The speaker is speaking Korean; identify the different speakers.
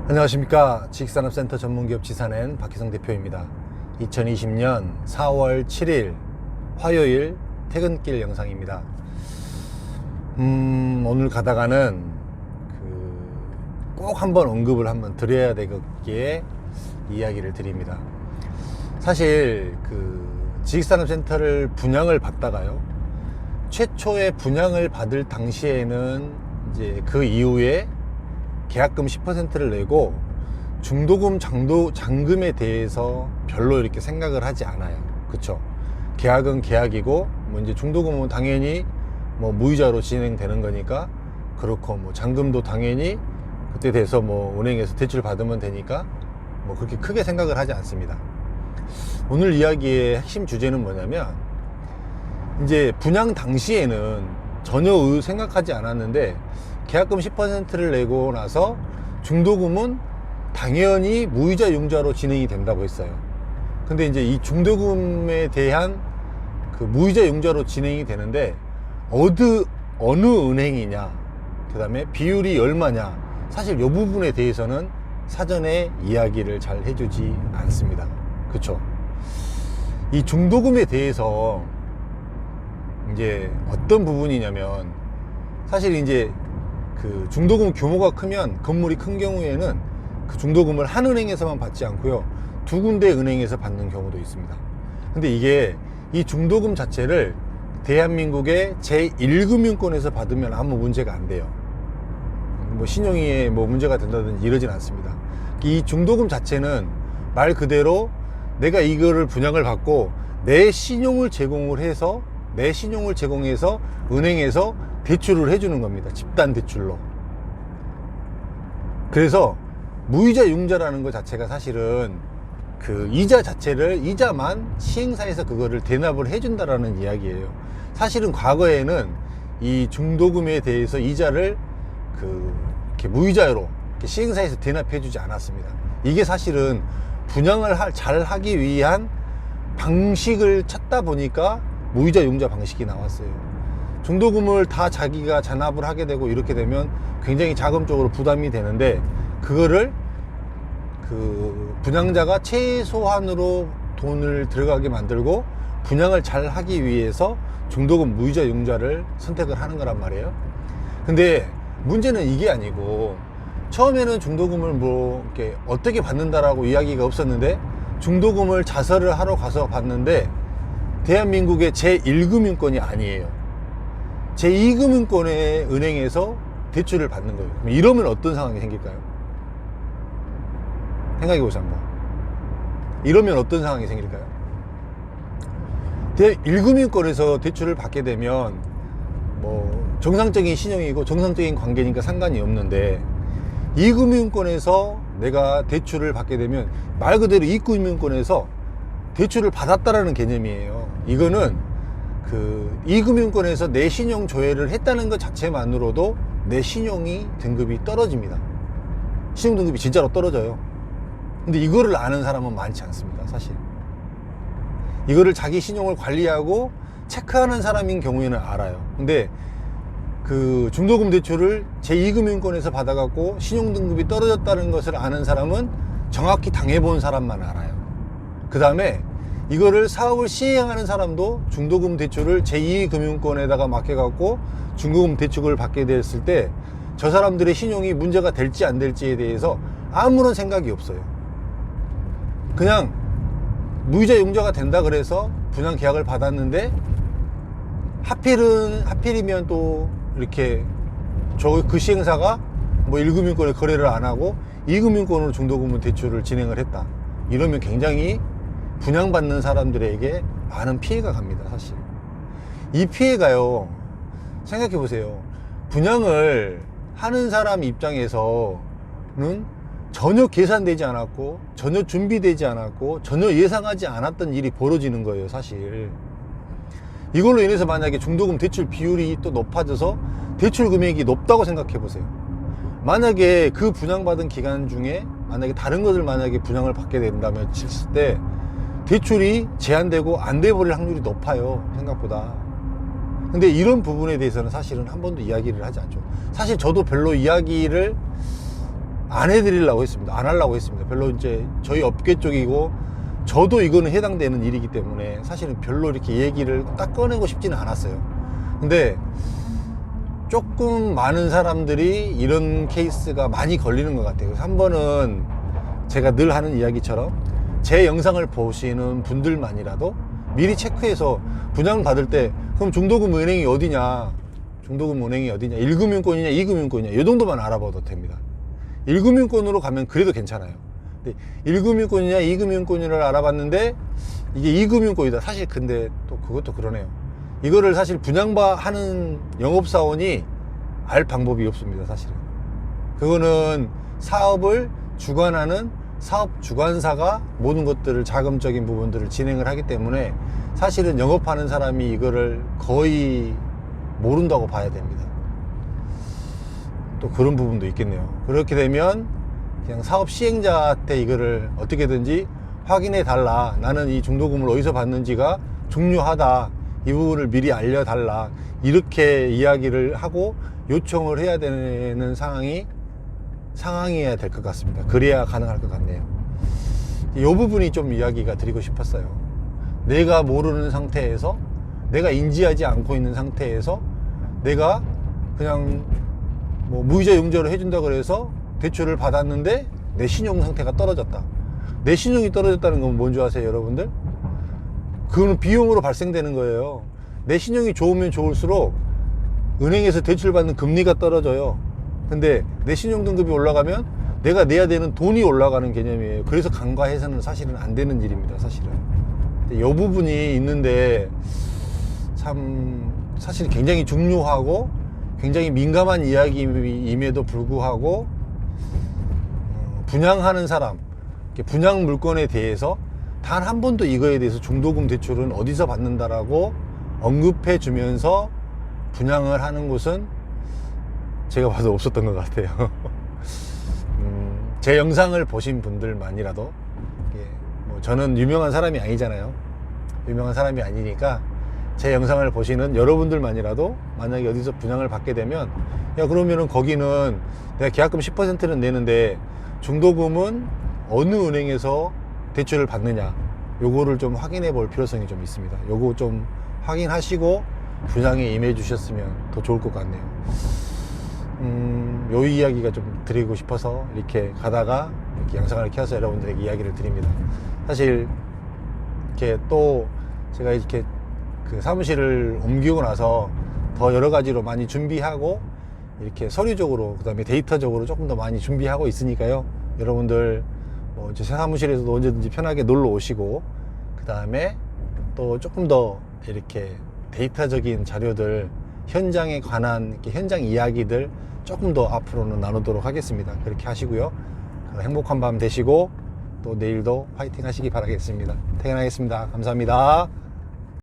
Speaker 1: 안녕하십니까. 지식산업센터 전문기업 지산엔 박희성 대표입니다. 2020년 4월 7일 화요일 퇴근길 영상입니다. 오늘 가다가는 꼭 한번 언급을 한번 드려야 되겠기에 이야기를 드립니다. 사실 지식산업센터를 분양을 받다가요, 최초의 분양을 받을 당시에는 이제 그 이후에 계약금 10%를 내고 중도금, 잔금에 대해서 별로 이렇게 생각을 하지 않아요. 그쵸? 계약은 계약이고, 이제 중도금은 당연히 무이자로 진행되는 거니까 그렇고, 잔금도 당연히 그때 돼서 은행에서 대출 받으면 되니까 그렇게 크게 생각을 하지 않습니다. 오늘 이야기의 핵심 주제는 뭐냐면, 이제 분양 당시에는 전혀 생각하지 않았는데 계약금 10%를 내고 나서 중도금은 당연히 무이자 융자로 진행이 된다고 했어요. 근데 이제 이 중도금에 대한 무이자 융자로 진행이 되는데 어느 은행이냐, 그 다음에 비율이 얼마냐, 사실 이 부분에 대해서는 사전에 이야기를 잘 해주지 않습니다. 그쵸? 이 중도금에 대해서 이제 어떤 부분이냐면, 사실 이제 중도금 규모가 크면, 건물이 큰 경우에는 그 중도금을 한 은행에서만 받지 않고요, 두 군데 은행에서 받는 경우도 있습니다. 근데 이게 이 중도금 자체를 대한민국의 제1금융권에서 받으면 아무 문제가 안 돼요. 신용에 문제가 된다든지 이러진 않습니다. 이 중도금 자체는 말 그대로 내가 이거를 분양을 받고 내 신용을 제공해서 은행에서 대출을 해주는 겁니다. 집단 대출로. 그래서 무이자 융자라는 것 자체가 사실은 이자만 시행사에서 그거를 대납을 해준다라는 이야기예요. 사실은 과거에는 이 중도금에 대해서 이자를 이렇게 무이자로 이렇게 시행사에서 대납해주지 않았습니다. 이게 사실은 분양을 잘 하기 위한 방식을 찾다 보니까 무이자 융자 방식이 나왔어요. 중도금을 다 자기가 잔압을 하게 되고 이렇게 되면 굉장히 자금적으로 부담이 되는데, 그거를 분양자가 최소한으로 돈을 들어가게 만들고 분양을 잘 하기 위해서 중도금 무이자 융자를 선택을 하는 거란 말이에요. 근데 문제는 이게 아니고, 처음에는 중도금을 이렇게 어떻게 받는다라고 이야기가 없었는데, 중도금을 자설을 하러 가서 받는데 대한민국의 제1금융권이 아니에요. 제2금융권의 은행에서 대출을 받는 거예요. 그럼 이러면 어떤 상황이 생길까요? 생각해 보세요 한번. 이러면 어떤 상황이 생길까요? 제1금융권에서 대출을 받게 되면 정상적인 신용이고 정상적인 관계니까 상관이 없는데, 2금융권에서 내가 대출을 받게 되면 말 그대로 2금융권에서 대출을 받았다라는 개념이에요. 이거는 2금융권에서 내 신용 조회를 했다는 것 자체만으로도 내 신용이 등급이 떨어집니다. 신용 등급이 진짜로 떨어져요. 근데 이거를 아는 사람은 많지 않습니다. 사실 이거를 자기 신용을 관리하고 체크하는 사람인 경우에는 알아요. 근데 중도금 대출을 제2금융권에서 받아갖고 신용 등급이 떨어졌다는 것을 아는 사람은 정확히 당해본 사람만 알아요. 그 다음에 이거를 사업을 시행하는 사람도 중도금 대출을 제2금융권에다가 맡겨갖고 중도금 대출을 받게 됐을 때 저 사람들의 신용이 문제가 될지 안 될지에 대해서 아무런 생각이 없어요. 그냥 무이자 융자가 된다 그래서 분양 계약을 받았는데, 하필이면 또 이렇게 그 시행사가 1금융권에 거래를 안 하고 2금융권으로 중도금 대출을 진행을 했다. 이러면 굉장히 분양받는 사람들에게 많은 피해가 갑니다. 사실 이 피해가요, 생각해 보세요. 분양을 하는 사람 입장에서는 전혀 계산되지 않았고, 전혀 준비되지 않았고, 전혀 예상하지 않았던 일이 벌어지는 거예요. 사실 이걸로 인해서 만약에 중도금 대출 비율이 또 높아져서 대출 금액이 높다고 생각해 보세요. 만약에 그 분양받은 기간 중에 만약에 다른 것을 분양을 받게 된다면 칠 때 대출이 제한되고 안 돼버릴 확률이 높아요, 생각보다. 근데 이런 부분에 대해서는 사실은 한 번도 이야기를 하지 않죠. 사실 저도 별로 이야기를 안 해드리려고 했습니다. 안 하려고 했습니다. 별로 이제 저희 업계 쪽이고 저도 이거는 해당되는 일이기 때문에 사실은 별로 이렇게 얘기를 딱 꺼내고 싶지는 않았어요. 근데 조금 많은 사람들이 이런 케이스가 많이 걸리는 것 같아요. 그래서 한 번은 제가 늘 하는 이야기처럼 제 영상을 보시는 분들만이라도 미리 체크해서 분양 받을 때 그럼 중도금 은행이 어디냐, 중도금 은행이 어디냐, 1금융권이냐 2금융권이냐 이 정도만 알아봐도 됩니다. 1금융권으로 가면 그래도 괜찮아요. 근데 1금융권이냐 2금융권을 알아봤는데 이게 2금융권이다. 사실 근데 또 그것도 그러네요. 이거를 사실 분양하는 영업사원이 알 방법이 없습니다. 사실은 그거는 사업을 주관하는 사업 주관사가 모든 것들을 자금적인 부분들을 진행을 하기 때문에 사실은 영업하는 사람이 이거를 거의 모른다고 봐야 됩니다. 또 그런 부분도 있겠네요. 그렇게 되면 그냥 사업 시행자한테 이거를 어떻게든지 확인해 달라, 나는 이 중도금을 어디서 받는지가 중요하다, 이 부분을 미리 알려달라, 이렇게 이야기를 하고 요청을 해야 되는 상황이어야 될 것 같습니다. 그래야 가능할 것 같네요. 이 부분이 좀 이야기가 드리고 싶었어요. 내가 모르는 상태에서, 내가 인지하지 않고 있는 상태에서 내가 그냥 뭐 무이자 용적을 해준다 그래서 대출을 받았는데 내 신용 상태가 떨어졌다. 내 신용이 떨어졌다는 건 뭔지 아세요, 여러분들? 그거는 비용으로 발생되는 거예요. 내 신용이 좋으면 좋을수록 은행에서 대출받는 금리가 떨어져요. 근데 내 신용 등급이 올라가면 내가 내야 되는 돈이 올라가는 개념이에요. 그래서 간과해서는 사실은 안 되는 일입니다. 사실은 이 부분이 있는데 참 사실 굉장히 중요하고 굉장히 민감한 이야기임에도 불구하고 분양하는 사람, 분양 물건에 대해서 단 한 번도 이거에 대해서 중도금 대출은 어디서 받는다라고 언급해 주면서 분양을 하는 곳은 제가 봐도 없었던 것 같아요. 제 영상을 보신 분들만이라도, 뭐 저는 유명한 사람이 아니잖아요. 유명한 사람이 아니니까 제 영상을 보시는 여러분들만이라도 만약에 어디서 분양을 받게 되면, 야 그러면은 거기는 내가 계약금 10%는 내는데 중도금은 어느 은행에서 대출을 받느냐, 요거를 좀 확인해 볼 필요성이 좀 있습니다. 요거 좀 확인하시고 분양에 임해 주셨으면 더 좋을 것 같네요. 요 이야기가 좀 드리고 싶어서 이렇게 가다가 이렇게 영상을 켜서 여러분들에게 이야기를 드립니다. 사실 이렇게 또 제가 이렇게 그 사무실을 옮기고 나서 더 여러 가지로 많이 준비하고 이렇게 서류적으로, 그 다음에 데이터적으로 조금 더 많이 준비하고 있으니까요. 여러분들 뭐 제 사무실에서도 언제든지 편하게 놀러 오시고, 그 다음에 또 조금 더 이렇게 데이터적인 자료들, 현장에 관한 이렇게 현장 이야기들 조금 더 앞으로는 나누도록 하겠습니다. 그렇게 하시고요. 행복한 밤 되시고 또 내일도 파이팅 하시기 바라겠습니다. 퇴근하겠습니다. 감사합니다.